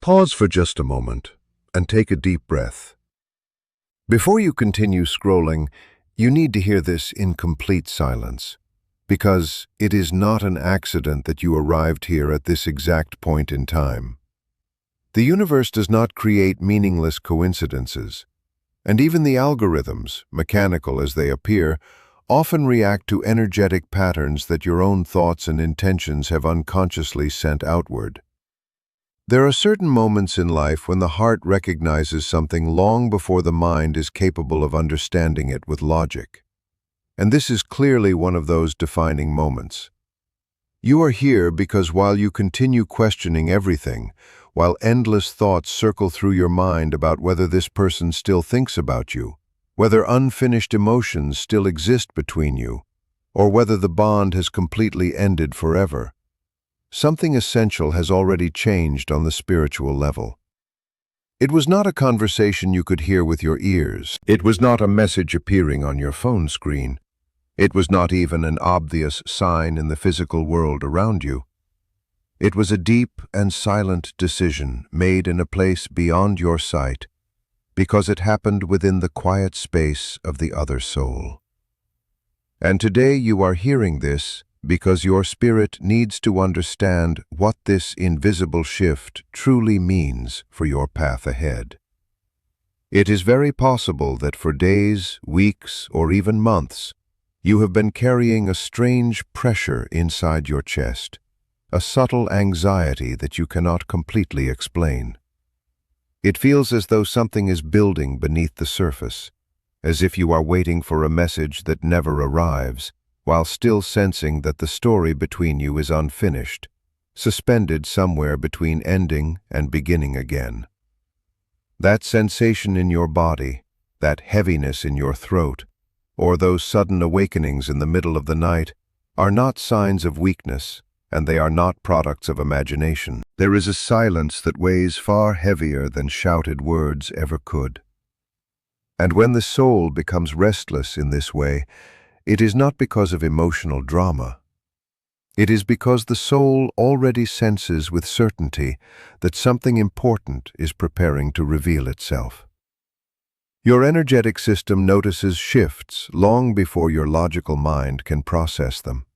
Pause for just a moment and take a deep breath. Before you continue scrolling, you need to hear this in complete silence, because it is not an accident that you arrived here at this exact point in time. The universe does not create meaningless coincidences, and even the algorithms, mechanical as they appear, often react to energetic patterns that your own thoughts and intentions have unconsciously sent outward. There are certain moments in life when the heart recognizes something long before the mind is capable of understanding it with logic. And this is clearly one of those defining moments. You are here because while you continue questioning everything, while endless thoughts circle through your mind about whether this person still thinks about you, whether unfinished emotions still exist between you, or whether the bond has completely ended forever, something essential has already changed on the spiritual level. It was not a conversation you could hear with your ears. It was not a message appearing on your phone screen. It was not even an obvious sign in the physical world around you. It was a deep and silent decision made in a place beyond your sight, because it happened within the quiet space of the other soul. And today you are hearing this because your spirit needs to understand what this invisible shift truly means for your path ahead. It is very possible that for days, weeks, or even months, you have been carrying a strange pressure inside your chest, a subtle anxiety that you cannot completely explain. It feels as though something is building beneath the surface, as if you are waiting for a message that never arrives, while still sensing that the story between you is unfinished, suspended somewhere between ending and beginning again. That sensation in your body, that heaviness in your throat, or those sudden awakenings in the middle of the night, are not signs of weakness, and they are not products of imagination. There is a silence that weighs far heavier than shouted words ever could. And when the soul becomes restless in this way, it is not because of emotional drama. It is because the soul already senses with certainty that something important is preparing to reveal itself. Your energetic system notices shifts long before your logical mind can process them.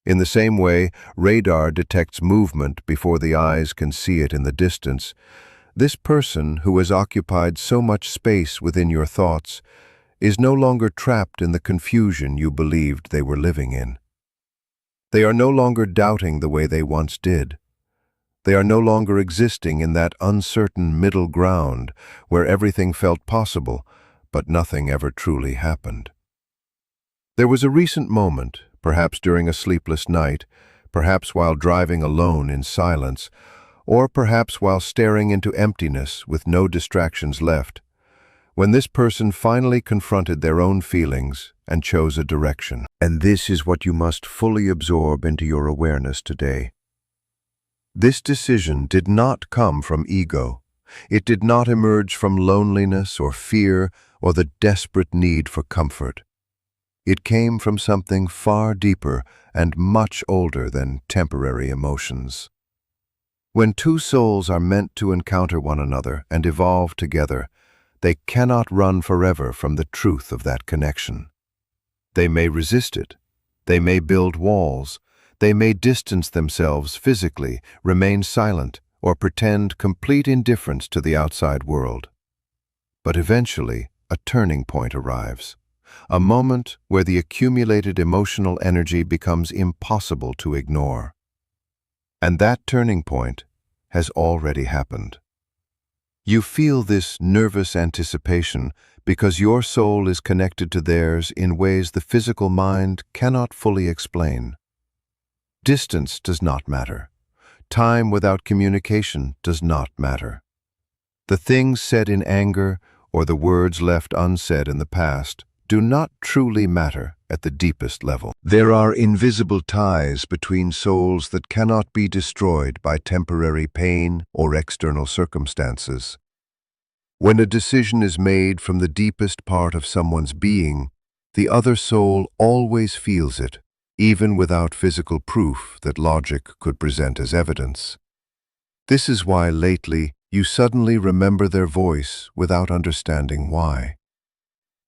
In the same way, radar detects movement before the eyes can see it in the distance. This person who has occupied so much space within your thoughts is no longer trapped in the confusion you believed they were living in. They are no longer doubting the way they once did. They are no longer existing in that uncertain middle ground where everything felt possible, but nothing ever truly happened. There was a recent moment, perhaps during a sleepless night, perhaps while driving alone in silence, or perhaps while staring into emptiness with no distractions left, when this person finally confronted their own feelings and chose a direction. And this is what you must fully absorb into your awareness today. This decision did not come from ego. It did not emerge from loneliness or fear or the desperate need for comfort. It came from something far deeper and much older than temporary emotions. When two souls are meant to encounter one another and evolve together, they cannot run forever from the truth of that connection. They may resist it. They may build walls. They may distance themselves physically, remain silent, or pretend complete indifference to the outside world. But eventually, a turning point arrives. A moment where the accumulated emotional energy becomes impossible to ignore. And that turning point has already happened. You feel this nervous anticipation because your soul is connected to theirs in ways the physical mind cannot fully explain. Distance does not matter. Time without communication does not matter. The things said in anger or the words left unsaid in the past do not truly matter at the deepest level. There are invisible ties between souls that cannot be destroyed by temporary pain or external circumstances. When a decision is made from the deepest part of someone's being, the other soul always feels it, even without physical proof that logic could present as evidence. This is why lately you suddenly remember their voice without understanding why.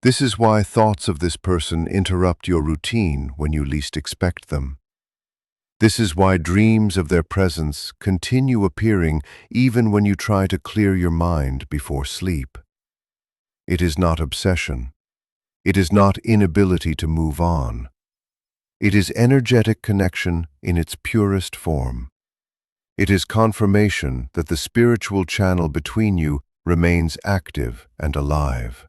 This is why thoughts of this person interrupt your routine when you least expect them. This is why dreams of their presence continue appearing even when you try to clear your mind before sleep. It is not obsession. It is not inability to move on. It is energetic connection in its purest form. It is confirmation that the spiritual channel between you remains active and alive.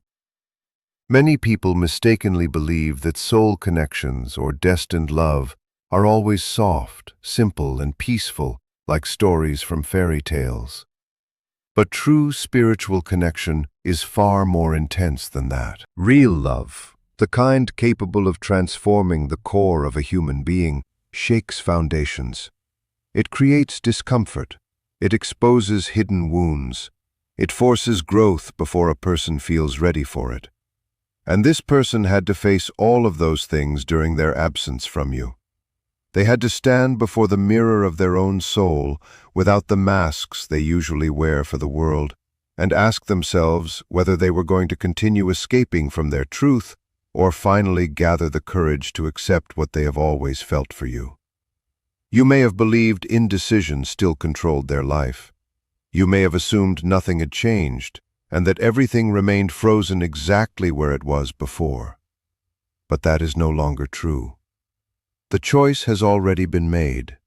Many people mistakenly believe that soul connections or destined love are always soft, simple, and peaceful, like stories from fairy tales. But true spiritual connection is far more intense than that. Real love, the kind capable of transforming the core of a human being, shakes foundations. It creates discomfort. It exposes hidden wounds. It forces growth before a person feels ready for it. And this person had to face all of those things during their absence from you. They had to stand before the mirror of their own soul without the masks they usually wear for the world, and ask themselves whether they were going to continue escaping from their truth or finally gather the courage to accept what they have always felt for you. You may have believed indecision still controlled their life. You may have assumed nothing had changed and that everything remained frozen exactly where it was before. But that is no longer true. The choice has already been made,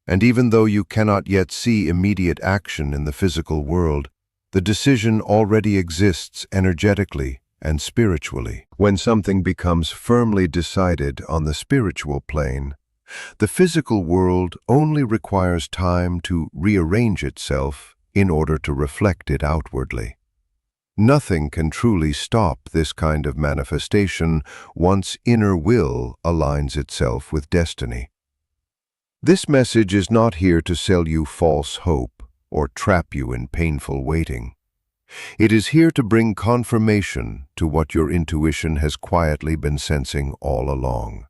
and even though you cannot yet see immediate action in the physical world, the decision already exists energetically and spiritually. When something becomes firmly decided on the spiritual plane, the physical world only requires time to rearrange itself in order to reflect it outwardly. Nothing can truly stop this kind of manifestation once inner will aligns itself with destiny. This message is not here to sell you false hope or trap you in painful waiting. It is here to bring confirmation to what your intuition has quietly been sensing all along.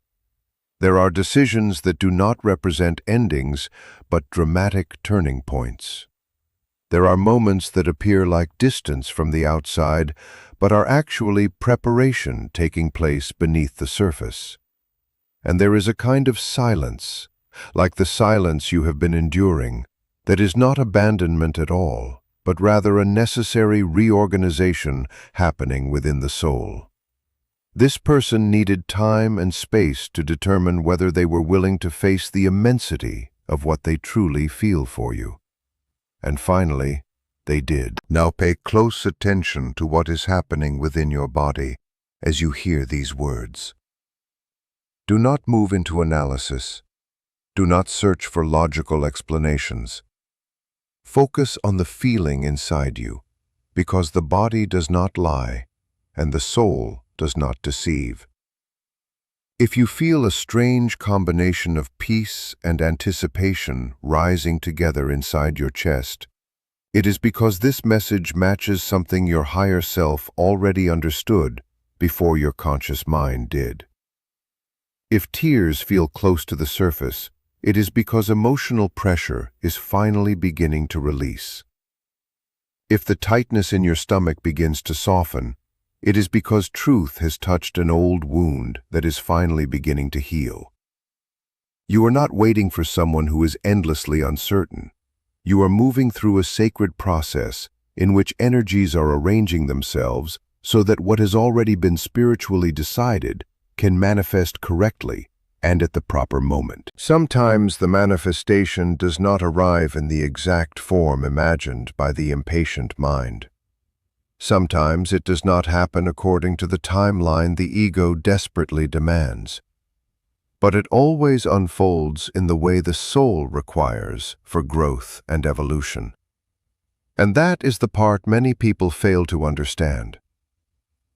There are decisions that do not represent endings, but dramatic turning points. There are moments that appear like distance from the outside, but are actually preparation taking place beneath the surface. And there is a kind of silence, like the silence you have been enduring, that is not abandonment at all, but rather a necessary reorganization happening within the soul. This person needed time and space to determine whether they were willing to face the immensity of what they truly feel for you. And finally, they did. Now pay close attention to what is happening within your body as you hear these words. Do not move into analysis. Do not search for logical explanations. Focus on the feeling inside you, because the body does not lie, and the soul does not deceive. If you feel a strange combination of peace and anticipation rising together inside your chest, it is because this message matches something your higher self already understood before your conscious mind did. If tears feel close to the surface, it is because emotional pressure is finally beginning to release. If the tightness in your stomach begins to soften, it is because truth has touched an old wound that is finally beginning to heal. You are not waiting for someone who is endlessly uncertain. You are moving through a sacred process in which energies are arranging themselves so that what has already been spiritually decided can manifest correctly and at the proper moment. Sometimes the manifestation does not arrive in the exact form imagined by the impatient mind. Sometimes it does not happen according to the timeline the ego desperately demands. But it always unfolds in the way the soul requires for growth and evolution. And that is the part many people fail to understand.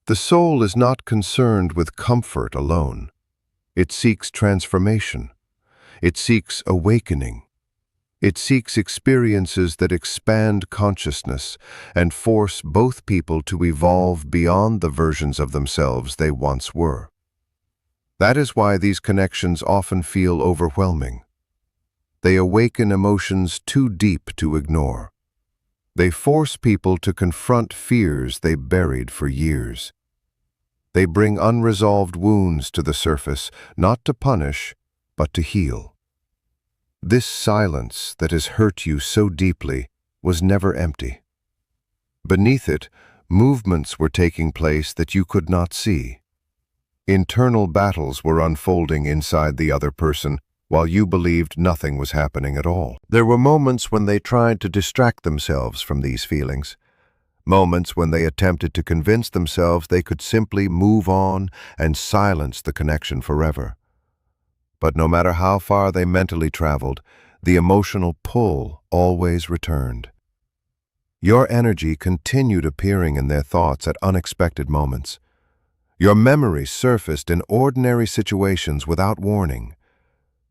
The soul is not concerned with comfort alone. It seeks transformation. It seeks awakening. It seeks experiences that expand consciousness and force both people to evolve beyond the versions of themselves they once were. That is why these connections often feel overwhelming. They awaken emotions too deep to ignore. They force people to confront fears they buried for years. They bring unresolved wounds to the surface, not to punish, but to heal. This silence that has hurt you so deeply was never empty. Beneath it, movements were taking place that you could not see. Internal battles were unfolding inside the other person, while you believed nothing was happening at all. There were moments when they tried to distract themselves from these feelings. Moments when they attempted to convince themselves they could simply move on and silence the connection forever. But no matter how far they mentally traveled, the emotional pull always returned. Your energy continued appearing in their thoughts at unexpected moments. Your memories surfaced in ordinary situations without warning,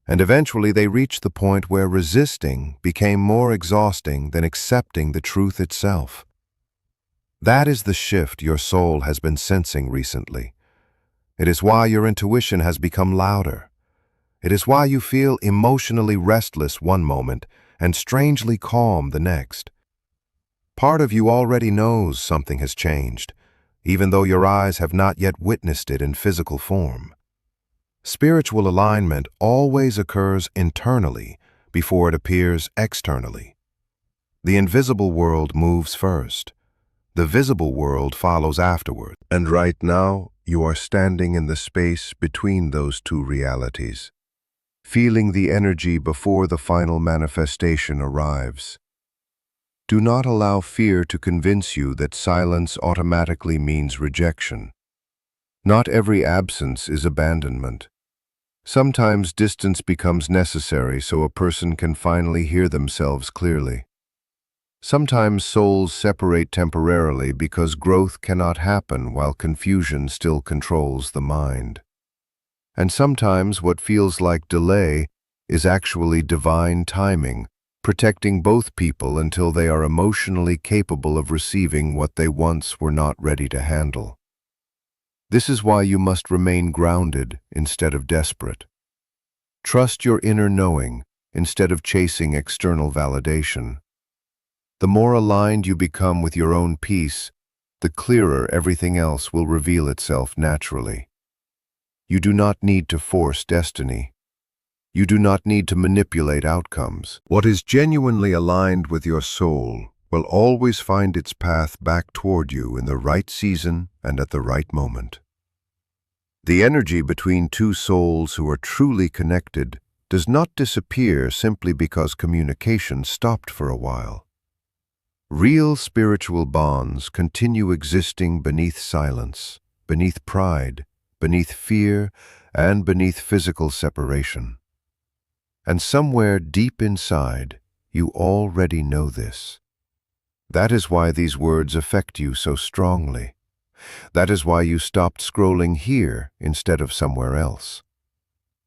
and eventually they reached the point where resisting became more exhausting than accepting the truth itself. That is the shift your soul has been sensing recently. It is why your intuition has become louder. It is why you feel emotionally restless one moment and strangely calm the next. Part of you already knows something has changed, even though your eyes have not yet witnessed it in physical form. Spiritual alignment always occurs internally before it appears externally. The invisible world moves first. The visible world follows afterward. And right now, you are standing in the space between those two realities, feeling the energy before the final manifestation arrives. Do not allow fear to convince you that silence automatically means rejection. Not every absence is abandonment. Sometimes distance becomes necessary so a person can finally hear themselves clearly. Sometimes souls separate temporarily because growth cannot happen while confusion still controls the mind. And sometimes what feels like delay is actually divine timing, protecting both people until they are emotionally capable of receiving what they once were not ready to handle. This is why you must remain grounded instead of desperate. Trust your inner knowing instead of chasing external validation. The more aligned you become with your own peace, the clearer everything else will reveal itself naturally. You do not need to force destiny. You do not need to manipulate outcomes. What is genuinely aligned with your soul will always find its path back toward you in the right season and at the right moment. The energy between two souls who are truly connected does not disappear simply because communication stopped for a while. Real spiritual bonds continue existing beneath silence, beneath pride, beneath fear, and beneath physical separation. And somewhere deep inside, you already know this. That is why these words affect you so strongly. That is why you stopped scrolling here instead of somewhere else.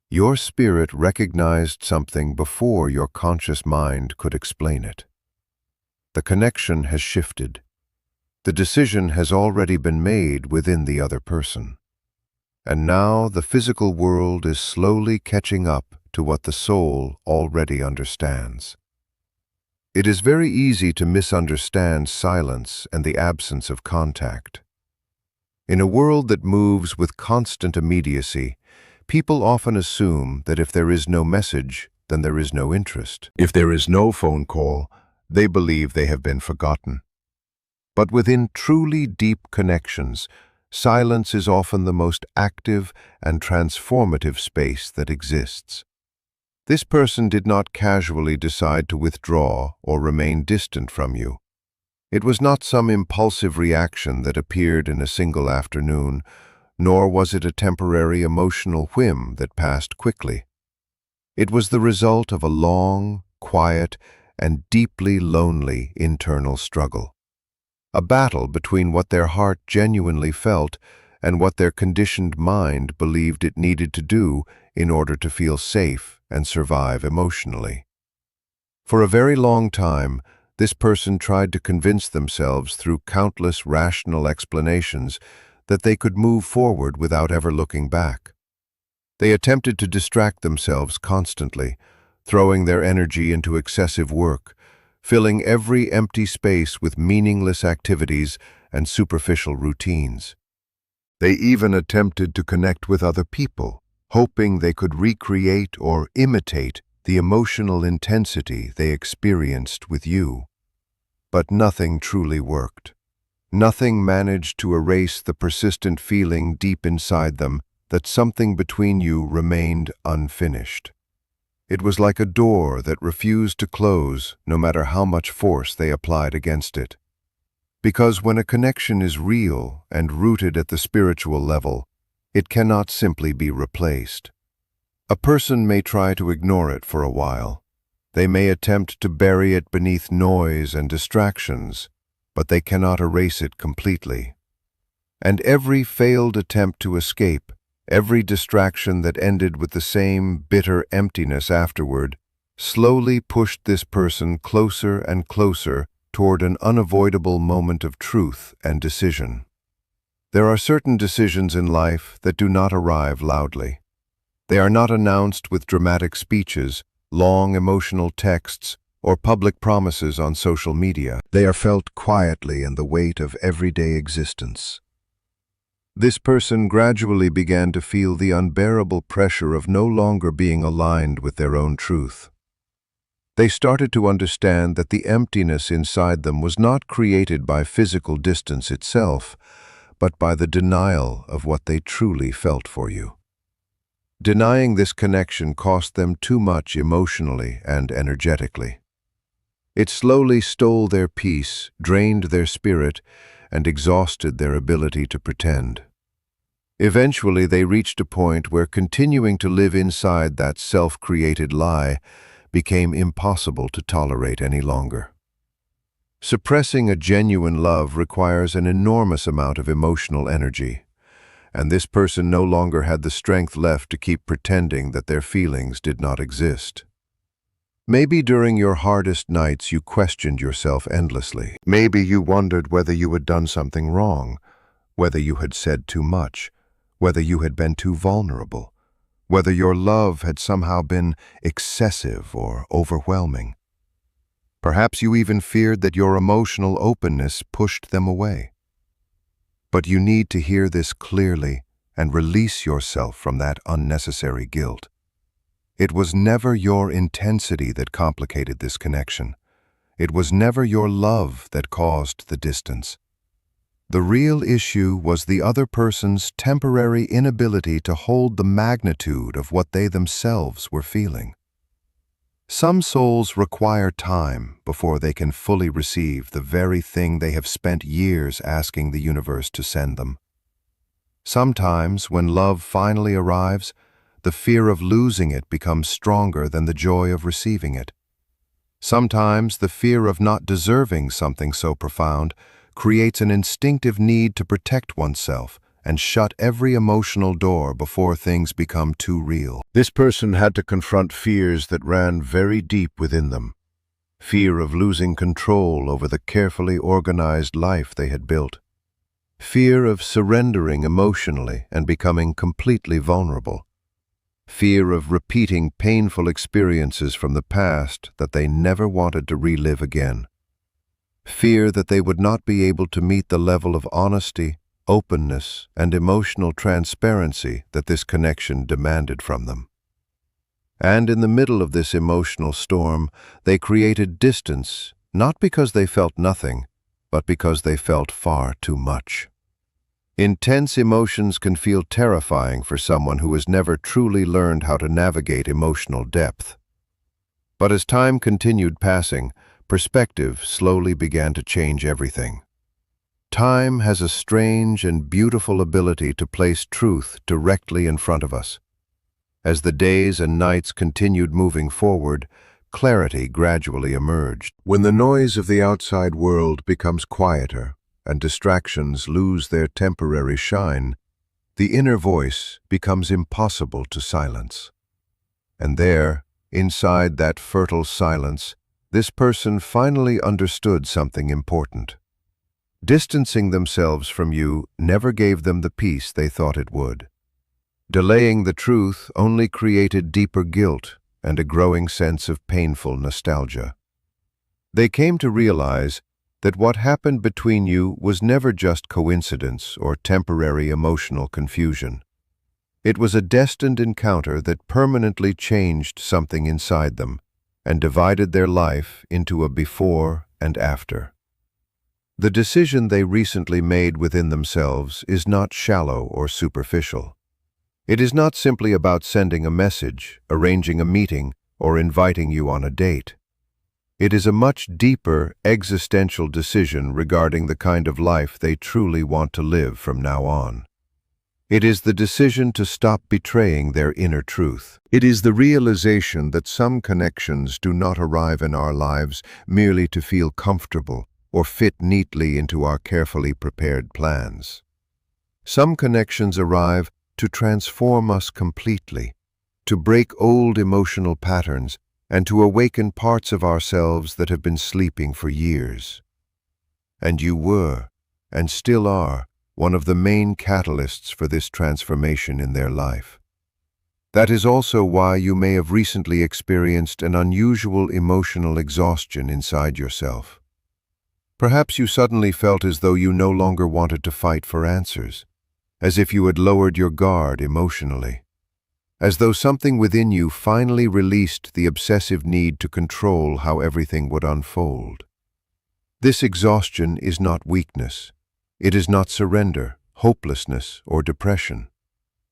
Your spirit recognized something before your conscious mind could explain it. The connection has shifted. The decision has already been made within the other person. And now the physical world is slowly catching up to what the soul already understands. It is very easy to misunderstand silence and the absence of contact. In a world that moves with constant immediacy, people often assume that if there is no message, then there is no interest. If there is no phone call, they believe they have been forgotten. But within truly deep connections, silence is often the most active and transformative space that exists. This person did not casually decide to withdraw or remain distant from you. It was not some impulsive reaction that appeared in a single afternoon, nor was it a temporary emotional whim that passed quickly. It was the result of a long, quiet, and deeply lonely internal struggle. A battle between what their heart genuinely felt and what their conditioned mind believed it needed to do in order to feel safe and survive emotionally. For a very long time, this person tried to convince themselves through countless rational explanations that they could move forward without ever looking back. They attempted to distract themselves constantly, throwing their energy into excessive work, filling every empty space with meaningless activities and superficial routines. They even attempted to connect with other people, hoping they could recreate or imitate the emotional intensity they experienced with you. But nothing truly worked. Nothing managed to erase the persistent feeling deep inside them that something between you remained unfinished. It was like a door that refused to close no matter how much force they applied against it. Because when a connection is real and rooted at the spiritual level, it cannot simply be replaced. A person may try to ignore it for a while. They may attempt to bury it beneath noise and distractions, but they cannot erase it completely. And every failed attempt to escape, every distraction that ended with the same bitter emptiness afterward, slowly pushed this person closer and closer toward an unavoidable moment of truth and decision. There are certain decisions in life that do not arrive loudly. They are not announced with dramatic speeches, long emotional texts, or public promises on social media. They are felt quietly in the weight of everyday existence. This person gradually began to feel the unbearable pressure of no longer being aligned with their own truth. They started to understand that the emptiness inside them was not created by physical distance itself, but by the denial of what they truly felt for you. Denying this connection cost them too much emotionally and energetically. It slowly stole their peace, drained their spirit, and exhausted their ability to pretend. Eventually, they reached a point where continuing to live inside that self-created lie became impossible to tolerate any longer. Suppressing a genuine love requires an enormous amount of emotional energy, and this person no longer had the strength left to keep pretending that their feelings did not exist. Maybe during your hardest nights you questioned yourself endlessly. Maybe you wondered whether you had done something wrong, whether you had said too much, whether you had been too vulnerable, whether your love had somehow been excessive or overwhelming. Perhaps you even feared that your emotional openness pushed them away. But you need to hear this clearly and release yourself from that unnecessary guilt. It was never your intensity that complicated this connection. It was never your love that caused the distance. The real issue was the other person's temporary inability to hold the magnitude of what they themselves were feeling. Some souls require time before they can fully receive the very thing they have spent years asking the universe to send them. Sometimes, when love finally arrives, the fear of losing it becomes stronger than the joy of receiving it. Sometimes the fear of not deserving something so profound creates an instinctive need to protect oneself and shut every emotional door before things become too real. This person had to confront fears that ran very deep within them. Fear of losing control over the carefully organized life they had built. Fear of surrendering emotionally and becoming completely vulnerable. Fear of repeating painful experiences from the past that they never wanted to relive again. Fear that they would not be able to meet the level of honesty, openness, and emotional transparency that this connection demanded from them. And in the middle of this emotional storm, they created distance, not because they felt nothing, but because they felt far too much. Intense emotions can feel terrifying for someone who has never truly learned how to navigate emotional depth. But as time continued passing, perspective slowly began to change everything. Time has a strange and beautiful ability to place truth directly in front of us. As the days and nights continued moving forward, clarity gradually emerged. When the noise of the outside world becomes quieter and distractions lose their temporary shine, the inner voice becomes impossible to silence. And there, inside that fertile silence, this person finally understood something important. Distancing themselves from you never gave them the peace they thought it would. Delaying the truth only created deeper guilt, and a growing sense of painful nostalgia. They came to realize that what happened between you was never just coincidence or temporary emotional confusion. It was a destined encounter that permanently changed something inside them and divided their life into a before and after. The decision they recently made within themselves is not shallow or superficial. It is not simply about sending a message, arranging a meeting, or inviting you on a date. It is a much deeper, existential decision regarding the kind of life they truly want to live from now on. It is the decision to stop betraying their inner truth. It is the realization that some connections do not arrive in our lives merely to feel comfortable or fit neatly into our carefully prepared plans. Some connections arrive to transform us completely, to break old emotional patterns, and to awaken parts of ourselves that have been sleeping for years. And you were, and still are, one of the main catalysts for this transformation in their life. That is also why you may have recently experienced an unusual emotional exhaustion inside yourself. Perhaps you suddenly felt as though you no longer wanted to fight for answers, as if you had lowered your guard emotionally, as though something within you finally released the obsessive need to control how everything would unfold. This exhaustion is not weakness. It is not surrender, hopelessness, or depression.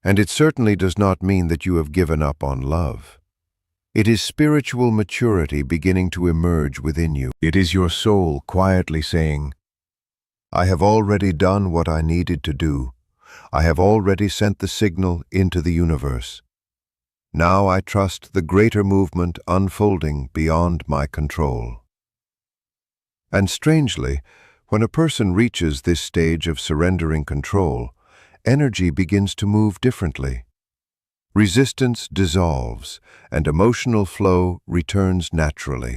And it certainly does not mean that you have given up on love. It is spiritual maturity beginning to emerge within you. It is your soul quietly saying, "I have already done what I needed to do. I have already sent the signal into the universe. Now I trust the greater movement unfolding beyond my control." And strangely, when a person reaches this stage of surrendering control, energy begins to move differently. Resistance dissolves, and emotional flow returns naturally.